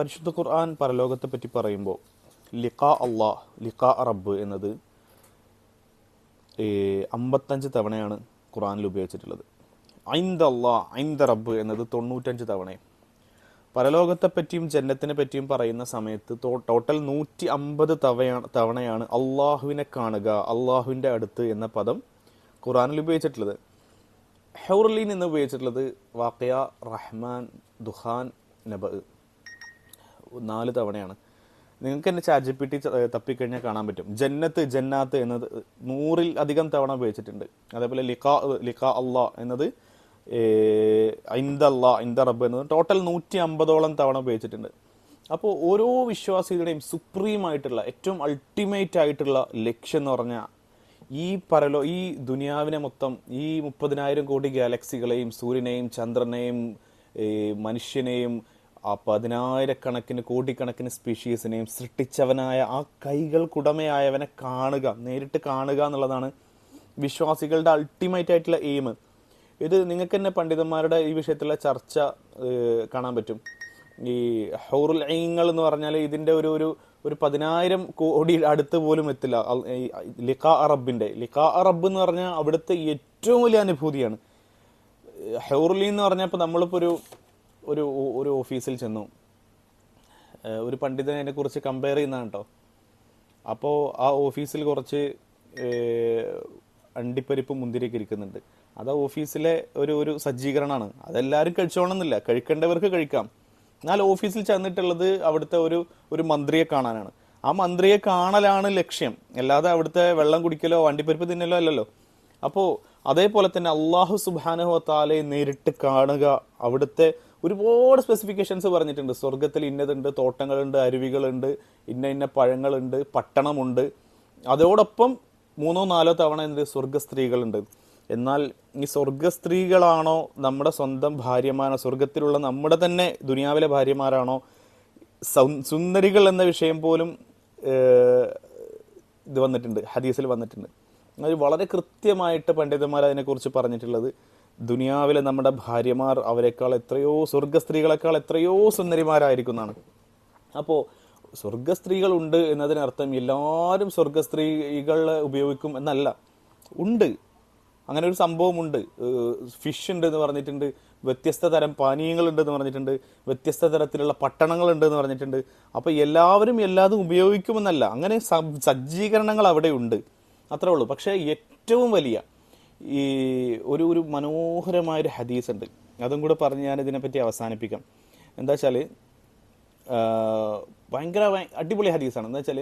പരിശുദ്ധ ഖുർആൻ പരലോകത്തെ പറ്റി പറയുമ്പോൾ ലിഖാ അള്ളാഹ്, ലിഖാ റബ്ബ് എന്നത് 55 തവണയാണ് ഖുർആനിൽ ഉപയോഗിച്ചിട്ടുള്ളത്. ഐന്ദ അള്ളാഹ്, ഐന്ദ റബ്ബ് എന്നത് 95 തവണയും. പരലോകത്തെ പറ്റിയും ജന്നത്തിനെ പറ്റിയും പറയുന്ന സമയത്ത് ടോട്ടൽ 150 തവണയാണ് അള്ളാഹുവിനെ കാണുക, അള്ളാഹുവിൻ്റെ അടുത്ത് എന്ന പദം ഖുർആനിൽ ഉപയോഗിച്ചിട്ടുള്ളത്. ഹൗറലീൻ എന്ന് ഉപയോഗിച്ചിട്ടുള്ളത് വാഖിയ, റഹ്മാൻ, ദുഹാൻ, നബ 4 തവണയാണ്. നിങ്ങൾക്ക് തന്നെ ChatGPT തപ്പിക്കഴിഞ്ഞാൽ കാണാൻ പറ്റും. ജന്നത്ത്, ജന്നാത്ത് എന്നത് 100-ൽ അധികം തവണ ഉപയോഗിച്ചിട്ടുണ്ട്. അതേപോലെ ലിഖാ അള്ളാഹ് എന്നത് ഐന്ദ അള്ളാഹ്, ഐന്ദ റബ്ബ് എന്നത് ടോട്ടൽ 150ഓളം തവണ ഉപയോഗിച്ചിട്ടുണ്ട്. അപ്പോൾ ഓരോ വിശ്വാസികളുടെയും സുപ്രീം ആയിട്ടുള്ള, ഏറ്റവും അൾട്ടിമേറ്റ് ആയിട്ടുള്ള ലക്ഷ്യം എന്ന് പറഞ്ഞാൽ ഈ ദുനിയാവിനെ മൊത്തം, ഈ 30,000 കോടി ഗാലക്സികളെയും സൂര്യനെയും ചന്ദ്രനെയും മനുഷ്യനെയും 10,000-കണക്കിന് കോടിക്കണക്കിന് സ്പീഷീസിനെയും സൃഷ്ടിച്ചവനായ ആ കൈകൾക്കുടമയായവനെ കാണുക, നേരിട്ട് കാണുക എന്നുള്ളതാണ് വിശ്വാസികളുടെ അൾട്ടിമേറ്റ് ആയിട്ടുള്ള എയിം. ഇത് നിങ്ങൾക്ക് തന്നെ പണ്ഡിതന്മാരുടെ ഈ വിഷയത്തിലുള്ള ചർച്ച കാണാൻ പറ്റും. ഈ ഹൗറുൽ ഐങ്ങൾ എന്ന് പറഞ്ഞാൽ ഇതിൻ്റെ ഒരു 10,000 കോടി അടുത്ത് പോലും എത്തില്ല. ലിഖാ റബ്ബ് എന്ന് പറഞ്ഞാൽ അവിടുത്തെ ഏറ്റവും വലിയ അനുഭൂതിയാണ്. ഹൗറുൽ എന്ന് പറഞ്ഞപ്പോൾ നമ്മളിപ്പോൾ ഒരു ഓഫീസിൽ ചെന്നു, ഒരു പണ്ഡിതനെ അതിനെ കുറിച്ച് കമ്പയർ ചെയ്യുന്നതാണ് കേട്ടോ. അപ്പോൾ ആ ഓഫീസിൽ കുറച്ച് അണ്ടിപ്പരിപ്പ് മുന്തിരിയൊക്കെ ഇരിക്കുന്നുണ്ട്. അത് ആ ഓഫീസിലെ ഒരു സജ്ജീകരണമാണ്. അതെല്ലാവരും കഴിച്ചോണമെന്നില്ല, കഴിക്കേണ്ടവർക്ക് കഴിക്കാം. എന്നാൽ ഓഫീസിൽ ചെന്നിട്ടുള്ളത് അവിടുത്തെ ഒരു മന്ത്രിയെ കാണാനാണ്. ആ മന്ത്രിയെ കാണലാണ് ലക്ഷ്യം, അല്ലാതെ അവിടുത്തെ വെള്ളം കുടിക്കലോ അണ്ടിപ്പരിപ്പ് തിന്നലോ അല്ലല്ലോ. അപ്പോൾ അതേപോലെ തന്നെ അള്ളാഹു സുബ്ഹാനഹു വ തആലയെ നേരിട്ട് കാണുക, അവിടുത്തെ ഒരുപാട് സ്പെസിഫിക്കേഷൻസ് പറഞ്ഞിട്ടുണ്ട്. സ്വർഗത്തിൽ ഇന്നതുണ്ട്, തോട്ടങ്ങളുണ്ട്, അരുവികളുണ്ട്, ഇന്ന പഴങ്ങളുണ്ട്, പട്ടണമുണ്ട്. അതോടൊപ്പം 3-4 തവണ സ്വർഗസ്ത്രീകളുണ്ട്. എന്നാൽ ഈ സ്വർഗസ്ത്രീകളാണോ നമ്മുടെ സ്വന്തം ഭാര്യമാരാണോ, സ്വർഗത്തിലുള്ള നമ്മുടെ തന്നെ ദുനിയാവിലെ ഭാര്യമാരാണോ, സുന്ദരികൾ എന്ന വിഷയം പോലും ഇത് വന്നിട്ടുണ്ട്, ഹദീസിൽ വന്നിട്ടുണ്ട്. അത് വളരെ കൃത്യമായിട്ട് പണ്ഡിതന്മാർ അതിനെക്കുറിച്ച് പറഞ്ഞിട്ടുള്ളത്, ദുനിയാവിലെ നമ്മുടെ ഭാര്യമാർ അവരെക്കാൾ എത്രയോ, സ്വർഗസ്ത്രീകളെക്കാൾ എത്രയോ സുന്ദരിമാരായിരിക്കുന്നതാണ്. അപ്പോൾ സ്വർഗസ്ത്രീകളുണ്ട് എന്നതിനർത്ഥം എല്ലാവരും സ്വർഗസ്ത്രീകളെ ഉപയോഗിക്കും എന്നല്ല. ഉണ്ട്, അങ്ങനെ ഒരു സംഭവമുണ്ട്. ഫിഷ് ഉണ്ട് എന്ന് പറഞ്ഞിട്ടുണ്ട്, വ്യത്യസ്ത തരം പാനീയങ്ങളുണ്ട് എന്ന് പറഞ്ഞിട്ടുണ്ട്, വ്യത്യസ്ത തരത്തിലുള്ള പട്ടണങ്ങളുണ്ട് എന്ന് പറഞ്ഞിട്ടുണ്ട്. അപ്പോൾ എല്ലാവരും എല്ലാതും ഉപയോഗിക്കുമെന്നല്ല, അങ്ങനെ സജ്ജീകരണങ്ങൾ അവിടെ ഉണ്ട്, അത്രേ ഉള്ളൂ. പക്ഷേ ഏറ്റവും വലിയ ഒരു മനോഹരമായൊരു ഹദീസ് ഉണ്ട്, അതും കൂടെ പറഞ്ഞ് ഞാൻ ഇതിനെപ്പറ്റി അവസാനിപ്പിക്കാം. എന്താ വെച്ചാൽ ഭയങ്കര അടിപൊളി ഹദീസാണ്. എന്താ വെച്ചാൽ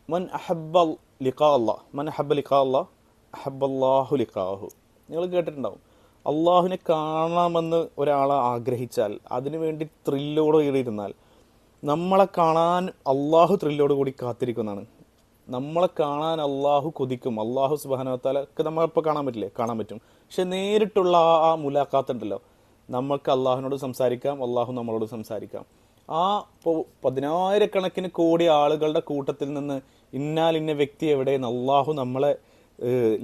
മൻ അഹബ്ബ ലിഖാ അല്ലാഹ് അഹബ്ബല്ലാഹു ലിഖാഹു. നിങ്ങൾ കേട്ടിട്ടുണ്ടാവും, അള്ളാഹുവിനെ കാണാമെന്ന് ഒരാൾ ആഗ്രഹിച്ചാൽ, അതിനുവേണ്ടി ത്രില്ലോട് ഇരുന്നാൽ, നമ്മളെ കാണാൻ അള്ളാഹു ത്രില്ലോട് കൂടി കാത്തിരിക്കുന്നതാണ്. നമ്മളെ കാണാൻ അള്ളാഹു കൊതിക്കും. അള്ളാഹു സുബ്ഹാനഹു വ തആലക്ക് നമ്മളിപ്പോൾ കാണാൻ പറ്റില്ലേ? കാണാൻ പറ്റും. പക്ഷെ നേരിട്ടുള്ള ആ മുലാഖാത്ത് ഉണ്ടല്ലോ, നമ്മൾക്ക് അള്ളാഹുവിനോട് സംസാരിക്കാം, അള്ളാഹു നമ്മളോട് സംസാരിക്കാം. ആ 10,000-കണക്കിന് കോടി ആളുകളുടെ കൂട്ടത്തിൽ നിന്ന് ഇന്ന വ്യക്തി എവിടെയെന്ന് അള്ളാഹു നമ്മളെ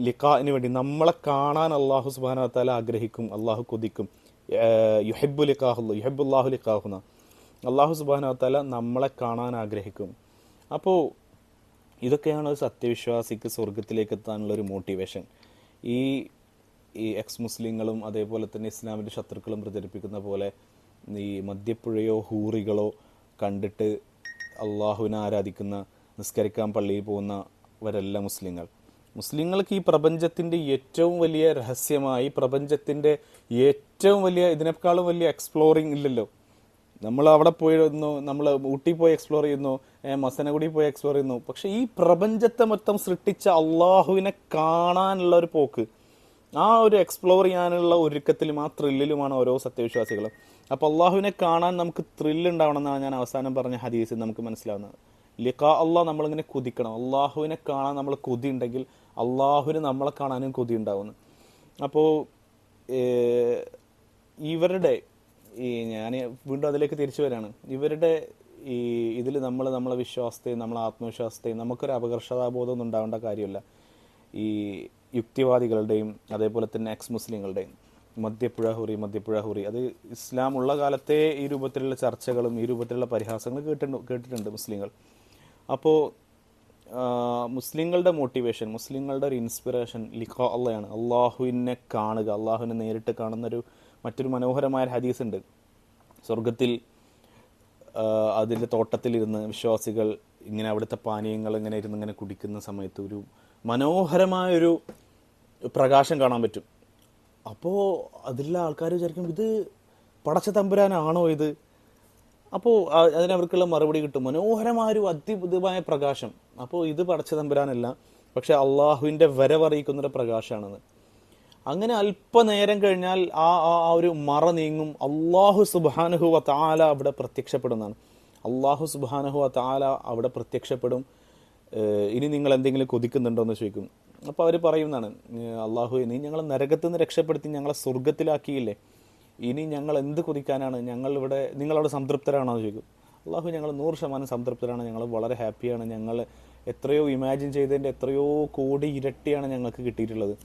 ലിഖാഇന് വേണ്ടി, നമ്മളെ കാണാൻ അള്ളാഹു സുബ്ഹാനഹു വ തആല ആഗ്രഹിക്കും, അള്ളാഹു കൊതിക്കും. യുഹിബ്ബുല്ലാഹു ലിഖാഹുന, അള്ളാഹു സുബ്ഹാനഹു വ തആല നമ്മളെ കാണാൻ ആഗ്രഹിക്കും. അപ്പോൾ ഇതൊക്കെയാണ് ഒരു സത്യവിശ്വാസിക്ക് സ്വർഗത്തിലേക്ക് എത്താനുള്ളൊരു മോട്ടിവേഷൻ. ഈ എക്സ് മുസ്ലിങ്ങളും അതേപോലെ തന്നെ ഇസ്ലാമിൻ്റെ ശത്രുക്കളും പ്രചരിപ്പിക്കുന്ന പോലെ ഈ മദ്യപ്പുഴയോ ഹൂറികളോ കണ്ടിട്ട് അള്ളാഹുവിനെ ആരാധിക്കുന്ന, നിസ്കരിക്കാൻ പള്ളിയിൽ പോകുന്നവരല്ല മുസ്ലിങ്ങൾക്ക് ഈ പ്രപഞ്ചത്തിൻ്റെ ഏറ്റവും വലിയ രഹസ്യമായി, പ്രപഞ്ചത്തിൻ്റെ ഏറ്റവും വലിയ, ഇതിനേക്കാളും വലിയ എക്സ്പ്ലോറിങ് ഇല്ലല്ലോ. നമ്മൾ അവിടെ പോയിരുന്നു, നമ്മൾ ഊട്ടി പോയി എക്സ്പ്ലോർ ചെയ്യുന്നു, മസനഗുഡി പോയി എക്സ്പ്ലോർ ചെയ്യുന്നു. പക്ഷെ ഈ പ്രപഞ്ചത്തെ മൊത്തം സൃഷ്ടിച്ച അള്ളാഹുവിനെ കാണാനുള്ള ഒരു പോക്ക്, ആ ഒരു എക്സ്പ്ലോർ ചെയ്യാനുള്ള ഒരുക്കത്തിലും ആ ത്രില്ലിലുമാണ് ഓരോ സത്യവിശ്വാസികളും. അപ്പോൾ അള്ളാഹുവിനെ കാണാൻ നമുക്ക് ത്രില്ലുണ്ടാവണം എന്നാണ് ഞാൻ അവസാനം പറഞ്ഞ ഹദീസിൽ നമുക്ക് മനസ്സിലാവുന്നത്. ലിഖാ അള്ളാഹ് നമ്മളിങ്ങനെ കൊതിക്കണം. അള്ളാഹുവിനെ കാണാൻ നമ്മൾ കൊതി ഉണ്ടെങ്കിൽ അള്ളാഹുവിന് നമ്മളെ കാണാനും കൊതി ഉണ്ടാവുന്നു. അപ്പോൾ ഇവരുടെ ഞാൻ വീണ്ടും അതിലേക്ക് തിരിച്ചു വരികയാണ്. ഇവരുടെ ഇതിൽ നമ്മളെ വിശ്വാസത്തെയും നമ്മളെ ആത്മവിശ്വാസത്തെയും നമുക്കൊരു അപകർഷതാബോധമൊന്നും ഉണ്ടാവേണ്ട കാര്യമില്ല. ഈ യുക്തിവാദികളുടെയും അതേപോലെ തന്നെ എക്സ് മുസ്ലിങ്ങളുടെയും മധ്യപ്പുഴ ഹുറി അത് ഇസ്ലാം ഉള്ള കാലത്തെ ഈ രൂപത്തിലുള്ള ചർച്ചകളും ഈ രൂപത്തിലുള്ള പരിഹാസങ്ങളും കേട്ടിട്ടുണ്ട് മുസ്ലിങ്ങൾ. അപ്പോൾ മുസ്ലിങ്ങളുടെ മോട്ടിവേഷൻ, മുസ്ലിങ്ങളുടെ ഒരു ഇൻസ്പിറേഷൻ ലിഖാ അള്ളയാണ്, അള്ളാഹുവിനെ കാണുക, അള്ളാഹുവിനെ നേരിട്ട് കാണുന്നൊരു മറ്റൊരു മനോഹരമായ ഹദീസ് ഉണ്ട്. സ്വർഗത്തിൽ അതിൻ്റെ തോട്ടത്തിലിരുന്ന് വിശ്വാസികൾ ഇങ്ങനെ അവിടുത്തെ പാനീയങ്ങൾ ഇങ്ങനെ ഇരുന്ന് ഇങ്ങനെ കുടിക്കുന്ന സമയത്ത് ഒരു മനോഹരമായൊരു പ്രകാശം കാണാൻ പറ്റും. അപ്പോൾ അതിലുള്ള ആൾക്കാർ വിചാരിക്കും ഇത് പടച്ച തമ്പുരാനാണോ ഇത്? അപ്പോൾ അതിനവർക്കുള്ള മറുപടി കിട്ടും, മനോഹരമായൊരു അത്ഭുതമായ പ്രകാശം. അപ്പോൾ ഇത് പടച്ച തമ്പുരാനല്ല, പക്ഷെ അള്ളാഹുവിൻ്റെ വരവറിയിക്കുന്നൊരു പ്രകാശമാണെന്ന്. അങ്ങനെ അല്പനേരം കഴിഞ്ഞാൽ ആ ഒരു മറ നീങ്ങും, അള്ളാഹു സുബ്ഹാനഹു വ തആല അവിടെ പ്രത്യക്ഷപ്പെടുന്നതാണ്. അള്ളാഹു സുബ്ഹാനഹു വ തആല അവിടെ പ്രത്യക്ഷപ്പെടും. ഇനി നിങ്ങൾ എന്തെങ്കിലും കൊതിക്കുന്നുണ്ടോ എന്ന് ചോദിക്കും. അപ്പോൾ അവർ പറയുന്നതാണ്, അള്ളാഹു നീ ഞങ്ങളെ നരകത്തിൽ നിന്ന് രക്ഷപ്പെടുത്തി ഞങ്ങളെ സ്വർഗത്തിലാക്കിയില്ലേ, ഇനി ഞങ്ങൾ എന്ത് കൊതിക്കാനാണ്, നിങ്ങളവിടെ സംതൃപ്തരാണോ എന്ന് ചോദിക്കും. അള്ളാഹു ഞങ്ങൾ 100% സംതൃപ്തരാണ്, ഞങ്ങൾ വളരെ ഹാപ്പിയാണ്, ഞങ്ങൾ എത്രയോ ഇമാജിൻ ചെയ്തതിൻ്റെ എത്രയോ കോടി ഇരട്ടിയാണ് ഞങ്ങൾക്ക് കിട്ടിയിട്ടുള്ളത്.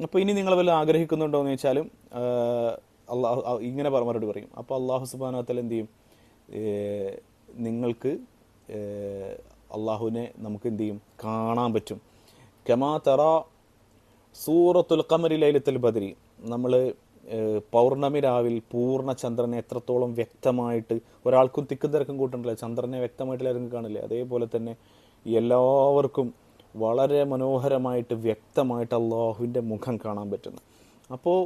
അപ്പോൾ ഇനി നിങ്ങൾ വല്ല ആഗ്രഹിക്കുന്നുണ്ടോ എന്ന് ചോദിച്ചാലും അള്ളാഹു ഇങ്ങനെ മറുപടി പറയും. അപ്പോൾ അള്ളാഹു സുബ്ഹാനഹു വ തആല എന്ത് ചെയ്യും, നിങ്ങൾക്ക് അള്ളാഹുവിനെ നമുക്ക് എന്ത് ചെയ്യും, കാണാൻ പറ്റും. കമാ തറ സൂറത്തുൽ ഖമരി ലൈലത്തുൽ ബദ്രി, നമ്മൾ പൗർണമി രാവിൽ പൂർണ്ണ ചന്ദ്രനെ എത്രത്തോളം വ്യക്തമായിട്ട്, ഒരാൾക്കും തിക്കും തിരക്കും കൂട്ടണ്ടല്ലേ, ചന്ദ്രനെ വ്യക്തമായിട്ട് എല്ലാവരും കാണില്ലേ, അതേപോലെ തന്നെ എല്ലാവർക്കും വളരെ മനോഹരമായിട്ട് വ്യക്തമായിട്ട് അള്ളാഹുവിൻ്റെ മുഖം കാണാൻ പറ്റുന്നു. അപ്പോൾ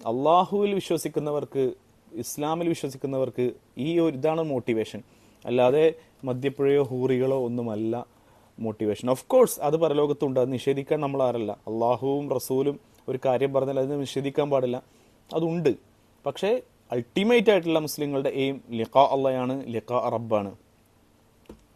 അള്ളാഹുവിൽ വിശ്വസിക്കുന്നവർക്ക്, ഇസ്ലാമിൽ വിശ്വസിക്കുന്നവർക്ക് ഇതാണ് മോട്ടിവേഷൻ, അല്ലാതെ മധ്യപ്പുഴയോ ഹൂറികളോ ഒന്നുമല്ല മോട്ടിവേഷൻ. ഓഫ് കോഴ്സ് അത് പരലോകത്തുണ്ട്, അത് നിഷേധിക്കാൻ നമ്മൾ ആരല്ല. അള്ളാഹുവും റസൂലും ഒരു കാര്യം പറഞ്ഞാൽ അതിനെ നിഷേധിക്കാൻ പാടില്ല, അതുണ്ട്. പക്ഷേ അൾട്ടിമേറ്റ് ആയിട്ടുള്ള മുസ്ലിങ്ങളുടെ എയിം ലിഖാ അള്ളയാണ്, ലിഖാ റബ്ബാണ്.